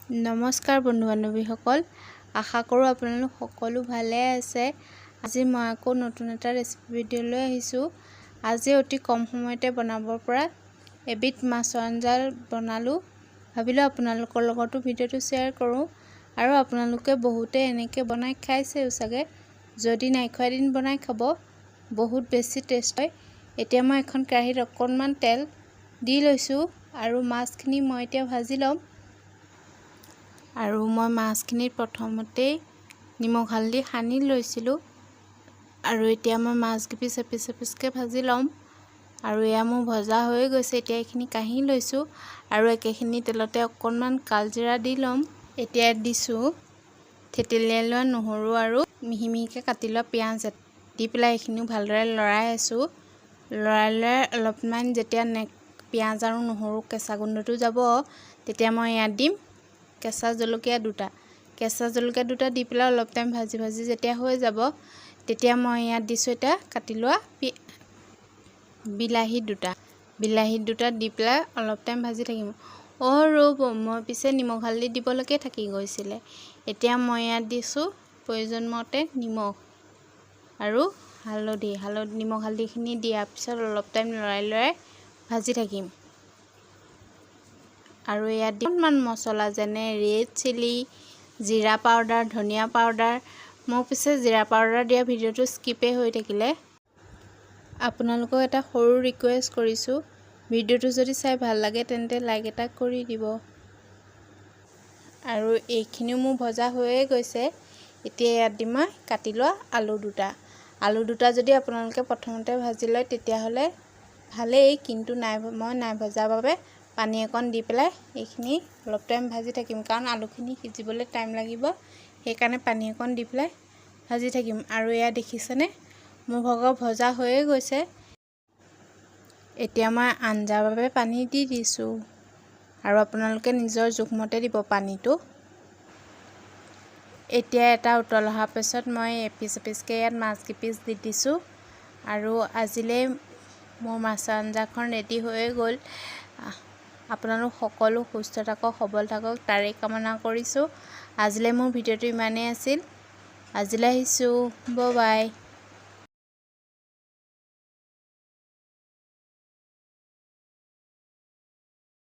নমস্কাৰ বন্ধু বান্ধৱীসকল, আশা কৰোঁ আপোনালোক সকলো ভালে আছে। আজি মই আকৌ নতুন এটা ৰেচিপি ভিডিঅ' লৈ আহিছোঁ। আজি অতি কম সময়তে বনাব পৰা এবিধ মাছৰ আঞ্জা বনালোঁ। ভাবিলোঁ আপোনালোকৰ লগতো ভিডিঅ'টো শ্বেয়াৰ কৰোঁ আৰু আপোনালোকে বহুতে এনেকৈ বনাই খাইছেও চাগে। যদি নাই খোৱা এদিন বনাই খাব, বহুত বেছি টেষ্ট হয়। এতিয়া মই এখন কেৰাহীত অকণমান তেল দি লৈছোঁ আৰু মাছখিনি মই এতিয়া ভাজি ল'ম। আৰু মই মাছখিনিত প্ৰথমতেই নিমখ হালধি সানি লৈছিলোঁ আৰু এতিয়া মই মাছকেইপিচ এপিচকৈ ভাজি ল'ম। আৰু এয়া মোৰ ভজা হৈ গৈছে। এতিয়া এইখিনি কাঢ়ি লৈছোঁ আৰু একেখিনি তেলতে অকণমান কালজিৰা দি ল'ম। এতিয়া দিছোঁ থেতেলিয়াই লোৱা নহৰু আৰু মিহি মিহিকৈ কাটি লোৱা পিঁয়াজ দি পেলাই এইখিনিও ভালদৰে লৰাই আছোঁ। লৰাই অলপমান যেতিয়া পিঁয়াজ আৰু নহৰু কেঁচা গোন্ধটো যাব, তেতিয়া মই ইয়াত দিম কেঁচা জলকীয়া দুটা দি পেলাই অলপ টাইম ভাজি যেতিয়া হৈ যাব, তেতিয়া মই ইয়াত দিছোঁ এতিয়া কাটি লোৱা বিলাহী দুটা দি পেলাই অলপ টাইম ভাজি থাকিম। ৰ'ব, মই পিছে নিমখ হালধি দিবলৈকে থাকি গৈছিলে। এতিয়া মই ইয়াত দিছোঁ প্ৰয়োজন মতে নিমখ আৰু নিমখ হালধিখিনি দিয়াৰ পিছত অলপ টাইম লৰাই ভাজি থাকিম। আৰু ইয়াত অকণমান মছলা যেনে ৰেড চিলি, জিৰা পাউডাৰ, ধনিয়া পাউডাৰ। মোৰ পিছে জিৰা পাউডাৰ দিয়া ভিডিঅ'টো স্কিপেই হৈ থাকিলে। আপোনালোকক এটা সৰু ৰিকুৱেষ্ট কৰিছোঁ, ভিডিঅ'টো যদি চাই ভাল লাগে তেন্তে লাইক এটা কৰি দিব। আৰু এইখিনিও মোৰ ভজা হৈয়ে গৈছে। এতিয়া ইয়াত দিম মই কাটি লোৱা আলু দুটা যদি আপোনালোকে প্ৰথমতে ভাজি লয় তেতিয়াহ'লে ভালেই, কিন্তু মই নাই ভজাৰ বাবে পানী অকণ দি পেলাই এইখিনি অলপ টাইম ভাজি থাকিম, কাৰণ আলুখিনি সিজিবলৈ টাইম লাগিব। সেইকাৰণে পানী অকণ দি পেলাই ভাজি থাকিম। আৰু এয়া দেখিছেনে, মোৰ ভজা হৈয়ে গৈছে। এতিয়া মই আঞ্জাৰ বাবে পানী দি দিছোঁ আৰু আপোনালোকে নিজৰ জোখমতে দিব পানীটো। এতিয়া এটা উতল অহাৰ পিছত মই এপিচকৈ ইয়াত মাছকেইপিচ দি দিছোঁ আৰু আজিলৈ মোৰ মাছৰ আঞ্জাখন ৰেডি হৈয়ে গ'ল। আপোনালোক সকলো সুস্থ থাকক, সবল থাকক তাৰেই কামনা কৰিছোঁ। আজিলৈ মোৰ ভিডিঅ'টো ইমানেই আছিল। আজিলৈ আহিছোঁ, বাই।